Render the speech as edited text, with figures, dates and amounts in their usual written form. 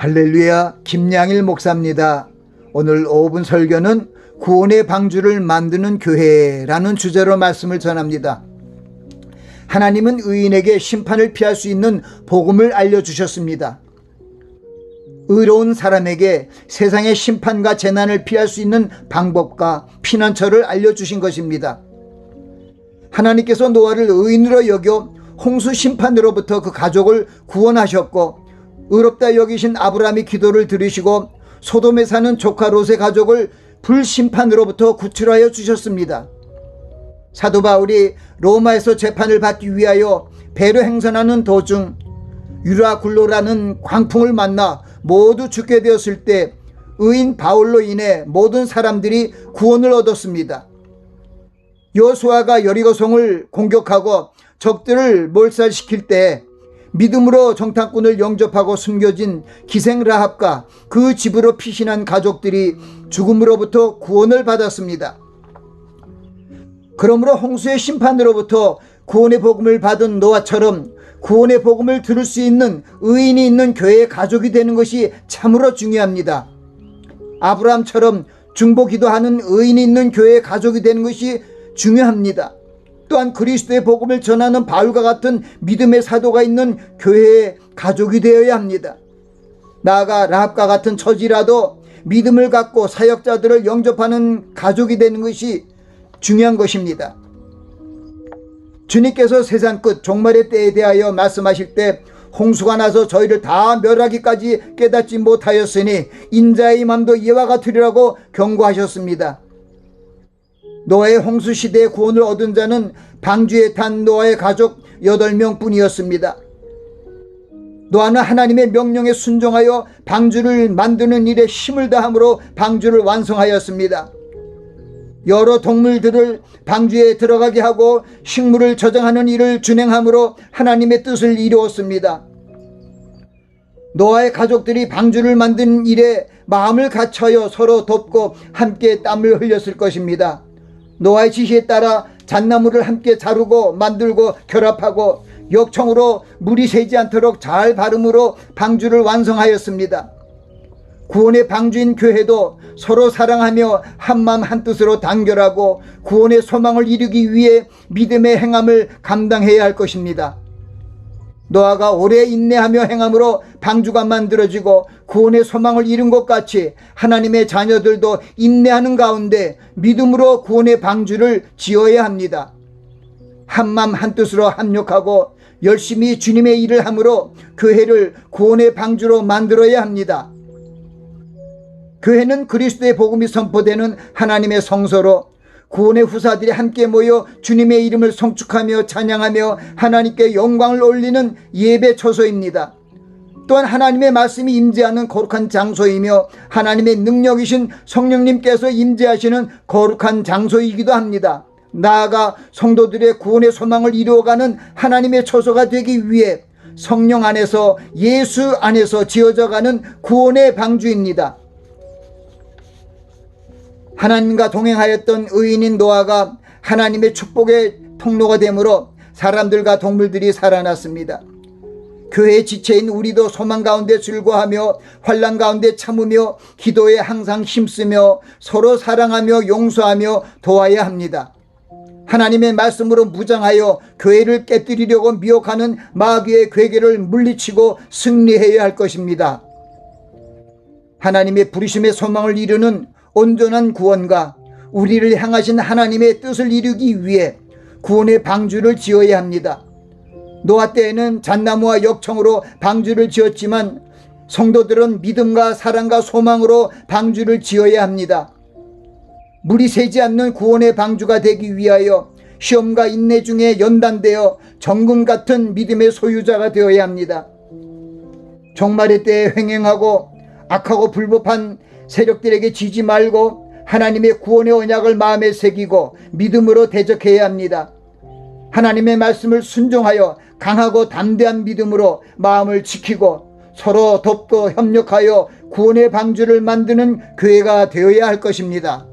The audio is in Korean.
할렐루야, 김양일 목사입니다. 오늘 5분 설교는 구원의 방주를 만드는 교회라는 주제로 말씀을 전합니다. 하나님은 의인에게 심판을 피할 수 있는 복음을 알려주셨습니다. 의로운 사람에게 세상의 심판과 재난을 피할 수 있는 방법과 피난처를 알려주신 것입니다. 하나님께서 노아를 의인으로 여겨 홍수 심판으로부터 그 가족을 구원하셨고, 의롭다 여기신 아브라함의 기도를 들으시고 소돔에 사는 조카 롯의 가족을 불심판으로부터 구출하여 주셨습니다. 사도 바울이 로마에서 재판을 받기 위하여 배로 행선하는 도중 유라굴로라는 광풍을 만나 모두 죽게 되었을 때 의인 바울로 인해 모든 사람들이 구원을 얻었습니다. 여호수아가 여리고성을 공격하고 적들을 몰살시킬 때 믿음으로 정탐꾼을 영접하고 숨겨진 기생 라합과 그 집으로 피신한 가족들이 죽음으로부터 구원을 받았습니다. 그러므로 홍수의 심판으로부터 구원의 복음을 받은 노아처럼 구원의 복음을 들을 수 있는 의인이 있는 교회의 가족이 되는 것이 참으로 중요합니다. 아브라함처럼 중보기도하는 의인이 있는 교회의 가족이 되는 것이 중요합니다. 또한 그리스도의 복음을 전하는 바울과 같은 믿음의 사도가 있는 교회의 가족이 되어야 합니다. 나아가 라합과 같은 처지라도 믿음을 갖고 사역자들을 영접하는 가족이 되는 것이 중요한 것입니다. 주님께서 세상 끝 종말의 때에 대하여 말씀하실 때 홍수가 나서 저희를 다 멸하기까지 깨닫지 못하였으니 인자의 맘도 이와 같으리라고 경고하셨습니다. 노아의 홍수 시대에 구원을 얻은 자는 방주에 탄 노아의 가족 8명 뿐이었습니다. 노아는 하나님의 명령에 순종하여 방주를 만드는 일에 힘을 다함으로 방주를 완성하였습니다. 여러 동물들을 방주에 들어가게 하고 식물을 저장하는 일을 준행함으로 하나님의 뜻을 이루었습니다. 노아의 가족들이 방주를 만드는 일에 마음을 갖춰여 서로 돕고 함께 땀을 흘렸을 것입니다. 노아의 지시에 따라 잣나무를 함께 자르고 만들고 결합하고 역청으로 물이 새지 않도록 잘 바름으로 방주를 완성하였습니다. 구원의 방주인 교회도 서로 사랑하며 한마음 한뜻으로 단결하고 구원의 소망을 이루기 위해 믿음의 행함을 감당해야 할 것입니다. 노아가 오래 인내하며 행함으로 방주가 만들어지고 구원의 소망을 이룬 것 같이 하나님의 자녀들도 인내하는 가운데 믿음으로 구원의 방주를 지어야 합니다. 한마음 한뜻으로 합력하고 열심히 주님의 일을 함으로 교회를 구원의 방주로 만들어야 합니다. 교회는 그리스도의 복음이 선포되는 하나님의 성소로 구원의 후사들이 함께 모여 주님의 이름을 송축하며 찬양하며 하나님께 영광을 올리는 예배 처소입니다. 또한 하나님의 말씀이 임재하는 거룩한 장소이며 하나님의 능력이신 성령님께서 임재하시는 거룩한 장소이기도 합니다. 나아가 성도들의 구원의 소망을 이루어가는 하나님의 처소가 되기 위해 성령 안에서 예수 안에서 지어져가는 구원의 방주입니다. 하나님과 동행하였던 의인인 노아가 하나님의 축복의 통로가 되므로 사람들과 동물들이 살아났습니다. 교회의 지체인 우리도 소망 가운데 즐거워하며 환난 가운데 참으며 기도에 항상 힘쓰며 서로 사랑하며 용서하며 도와야 합니다. 하나님의 말씀으로 무장하여 교회를 깨뜨리려고 미혹하는 마귀의 괴계를 물리치고 승리해야 할 것입니다. 하나님의 부르심의 소망을 이루는 온전한 구원과 우리를 향하신 하나님의 뜻을 이루기 위해 구원의 방주를 지어야 합니다. 노아 때에는 잣나무와 역청으로 방주를 지었지만 성도들은 믿음과 사랑과 소망으로 방주를 지어야 합니다. 물이 새지 않는 구원의 방주가 되기 위하여 시험과 인내 중에 연단되어 정금 같은 믿음의 소유자가 되어야 합니다. 종말의 때에 횡행하고 악하고 불법한 세력들에게 지지 말고 하나님의 구원의 언약을 마음에 새기고 믿음으로 대적해야 합니다. 하나님의 말씀을 순종하여 강하고 담대한 믿음으로 마음을 지키고 서로 돕고 협력하여 구원의 방주를 만드는 교회가 되어야 할 것입니다.